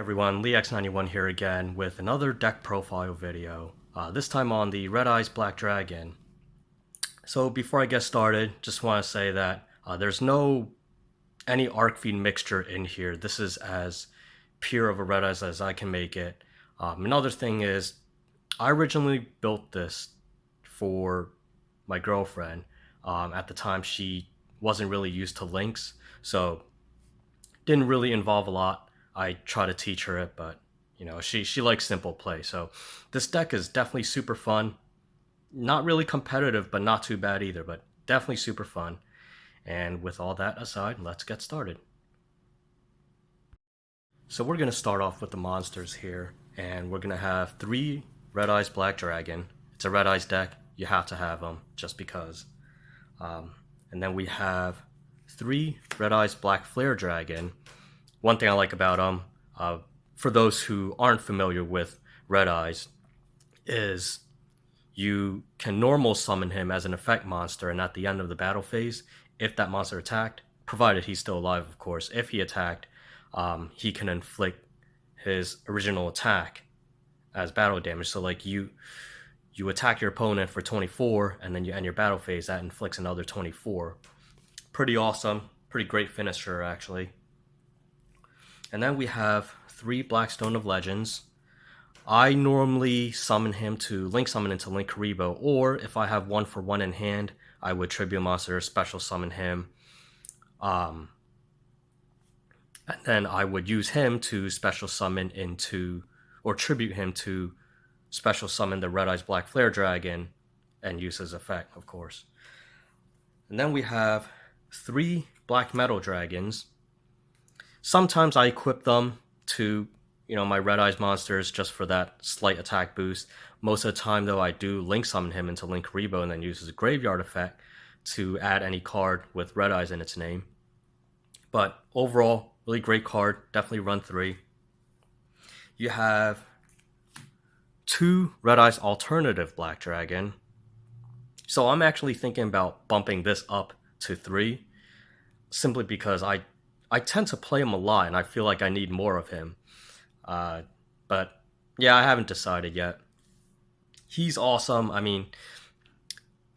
everyone, LeeX91 here again with another deck profile video, this time on the Red Eyes Black Dragon. So before I get started, just want to say that there's no any Arcfiend mixture in here. This is as pure of a Red Eyes as I can make it. Another thing is, I originally built this for my girlfriend. At the time she wasn't really used to links, so didn't really involve a lot. I try to teach her it, but she likes simple play. So this deck is definitely super fun. Not really competitive, but not too bad either, but definitely super fun. And with all that aside, let's get started. So we're going to start off with the monsters here, and we're going to have 3 Red Eyes Black Dragon. It's a Red Eyes deck. You have to have them just because. And then we have 3 Red Eyes Black Flare Dragon. One thing I like about them, for those who aren't familiar with Red Eyes, is you can normal summon him as an effect monster, and at the end of the battle phase, if that monster attacked, provided he's still alive of course, if he attacked, he can inflict his original attack as battle damage. So like you attack your opponent for 24, and then you end your battle phase, that inflicts another 24. Pretty awesome, pretty great finisher actually. And then we have 3 Blackstone of Legends. I normally summon him to Link Summon into Linkuriboh, or if I have 1-for-1 in hand, I would Tribute Monster, special summon him. And then I would use him to special summon into, or tribute him to special summon the Red Eyes Black Flare Dragon, and use his effect, of course. And then we have 3 Black Metal Dragons. Sometimes I equip them to, my Red Eyes monsters just for that slight attack boost. Most of the time, though, I do Link Summon him into Linkuriboh and then use his Graveyard effect to add any card with Red Eyes in its name. But overall, really great card. Definitely run 3. You have 2 Red Eyes Alternative Black Dragon. So I'm actually thinking about bumping this up to 3, simply because I tend to play him a lot, and I feel like I need more of him. But yeah, I haven't decided yet. He's awesome. I mean,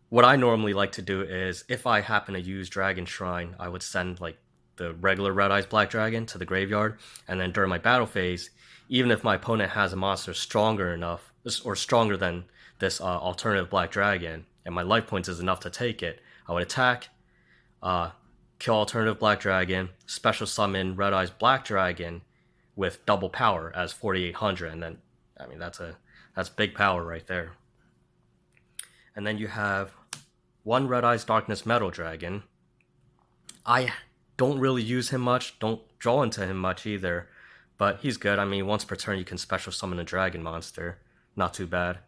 what I normally like to do is, if I happen to use Dragon Shrine, I would send like the regular Red Eyes Black Dragon to the graveyard, and then during my battle phase, even if my opponent has a monster stronger enough, or stronger than this alternative Black Dragon, and my life points is enough to take it, I would attack, kill alternative Black Dragon, special summon Red Eyes Black Dragon with double power as 4800, and then that's big power right there. And then you have 1 Red Eyes Darkness Metal Dragon. I don't really use him much, don't draw into him much either, but he's good. I mean, once per turn you can special summon a dragon monster, not too bad.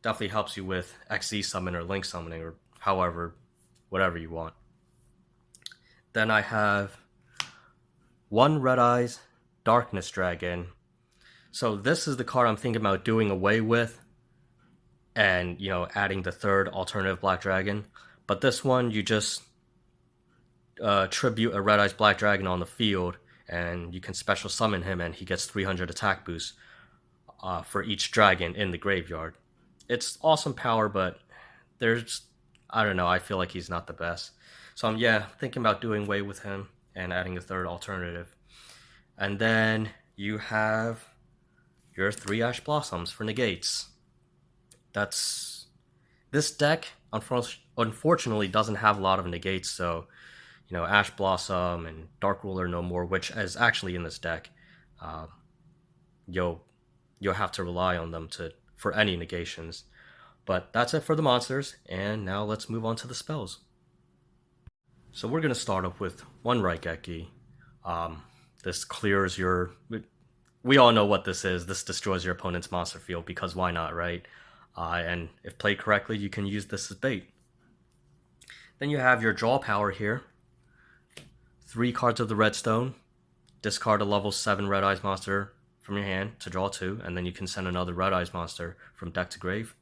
Definitely helps you with XZ summon or Link summoning, or whatever you want. Then I have 1 Red Eyes Darkness Dragon. So this is the card I'm thinking about doing away with, and adding the 3rd alternative Black Dragon. But this one, you just tribute a Red Eyes Black Dragon on the field, and you can special summon him, and he gets 300 attack boost for each dragon in the graveyard. It's awesome power, but I don't know, I feel like he's not the best. So I'm thinking about doing away with him and adding a 3rd alternative. And then you have your 3 Ash Blossoms for negates. This deck unfortunately doesn't have a lot of negates, so Ash Blossom and Dark Ruler No More, which is actually in this deck, you'll have to rely on them for any negations. But that's it for the monsters, and now let's move on to the spells. So we're going to start off with 1 Raigeki. This clears your... We all know what this is. This destroys your opponent's monster field, because why not, right? And if played correctly, you can use this as bait. Then you have your draw power here. 3 cards of the Redstone. Discard a level 7 Red Eyes monster from your hand to draw 2, and then you can send another Red Eyes monster from deck to grave.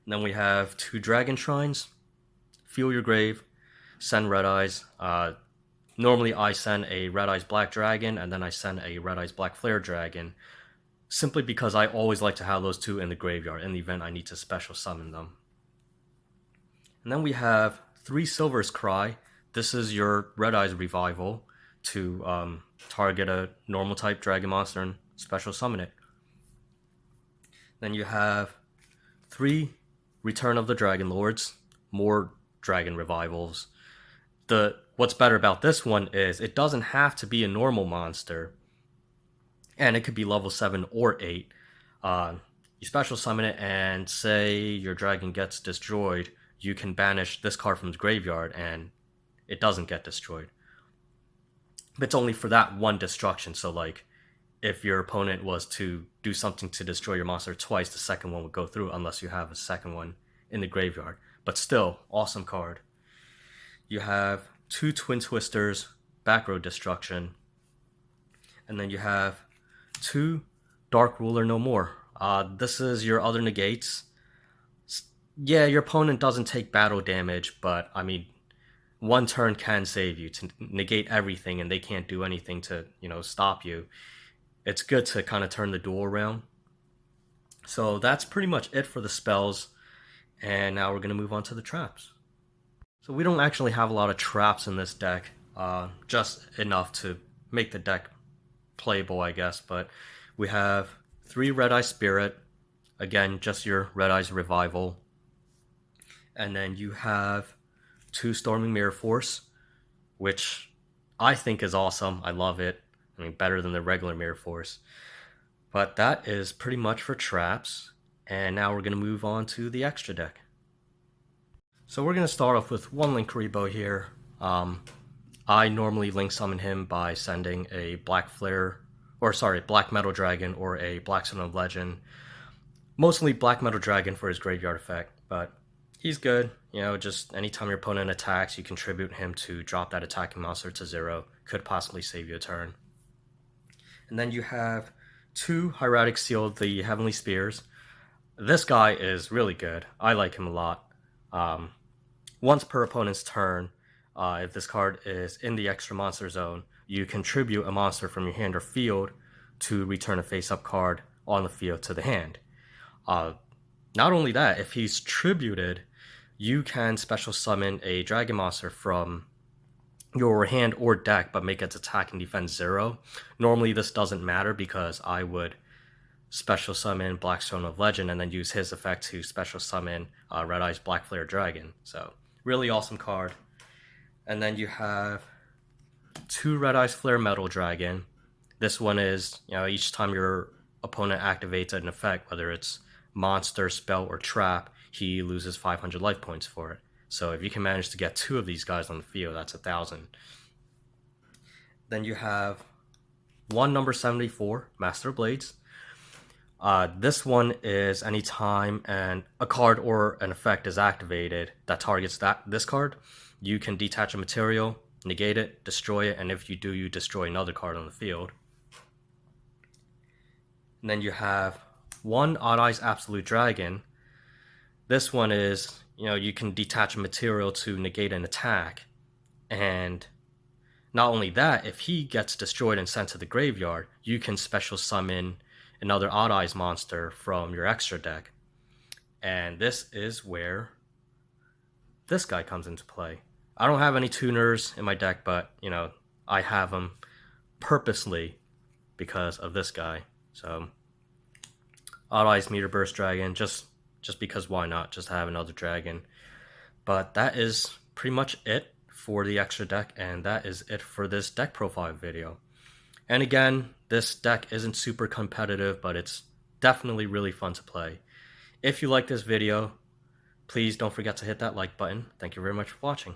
And then we have 2 Dragon Shrines. Feel your grave, send Red Eyes. Normally I send a Red Eyes Black Dragon and then I send a Red Eyes Black Flare Dragon, simply because I always like to have those two in the graveyard in the event I need to special summon them. And then we have 3 Silver's Cry. This is your Red Eyes Revival to target a normal type dragon monster and special summon it. Then you have 3 Return of the Dragon Lords, more dragon revivals. What's better about this one is it doesn't have to be a normal monster, and it could be level 7 or 8. You special summon it, and say your dragon gets destroyed, you can banish this card from the graveyard and it doesn't get destroyed. But it's only for that one destruction, so like if your opponent was to do something to destroy your monster twice, the second one would go through unless you have a second one in the graveyard. But still, awesome card. You have 2 Twin Twisters, back row destruction, and then you have 2 Dark Ruler No More. This is your other negates. Yeah, your opponent doesn't take battle damage, but I mean, one turn can save you to negate everything, and they can't do anything to, stop you. It's good to kind of turn the duel around. So that's pretty much it for the spells, and now we're going to move on to the traps. So we don't actually have a lot of traps in this deck, just enough to make the deck playable, I guess, but we have 3 Red Eye Spirit, again, just your Red Eyes Revival, and then you have 2 Storming Mirror Force, which I think is awesome. I love it. I mean, better than the regular Mirror Force. But that is pretty much for traps, and now we're going to move on to the extra deck. So we're going to start off with 1 Linkuriboh here. I normally link summon him by sending a Black Metal Dragon or a Black Stone of Legend. Mostly Black Metal Dragon for his graveyard effect, but he's good. Just anytime your opponent attacks, you contribute him to drop that attacking monster to 0. Could possibly save you a turn. And then you have 2 Hieratic Seal, the Heavenly Spears. This guy is really good. I like him a lot. Once per opponent's turn, if this card is in the extra monster zone, you contribute a monster from your hand or field to return a face-up card on the field to the hand. Not only that, if he's tributed, you can special summon a dragon monster from your hand or deck, but make its attack and defense 0. Normally this doesn't matter because I would special summon Black Stone of Legend and then use his effect to special summon Red Eyes Black Flare Dragon. So really awesome card. And then you have 2 Red Eyes Flare Metal Dragon. This one is, each time your opponent activates an effect, whether it's monster, spell, or trap, he loses 500 life points for it. So if you can manage to get 2 of these guys on the field, that's 1,000. Then you have 1 number 74, Master of Blades. This one is anytime a card or an effect is activated that targets this card, you can detach a material, negate it, destroy it, and if you do, you destroy another card on the field. And then you have 1 Odd Eyes Absolute Dragon. This one is, you can detach a material to negate an attack. And not only that, if he gets destroyed and sent to the graveyard, you can special summon another Odd Eyes monster from your extra deck. And this is where this guy comes into play. I don't have any tuners in my deck, but, I have them purposely because of this guy. So, Odd Eyes Meteor Burst Dragon, just because why not? Just have another dragon. But that is pretty much it for the extra deck, and that is it for this deck profile video. And again, this deck isn't super competitive, but it's definitely really fun to play. If you like this video, please don't forget to hit that like button. Thank you very much for watching.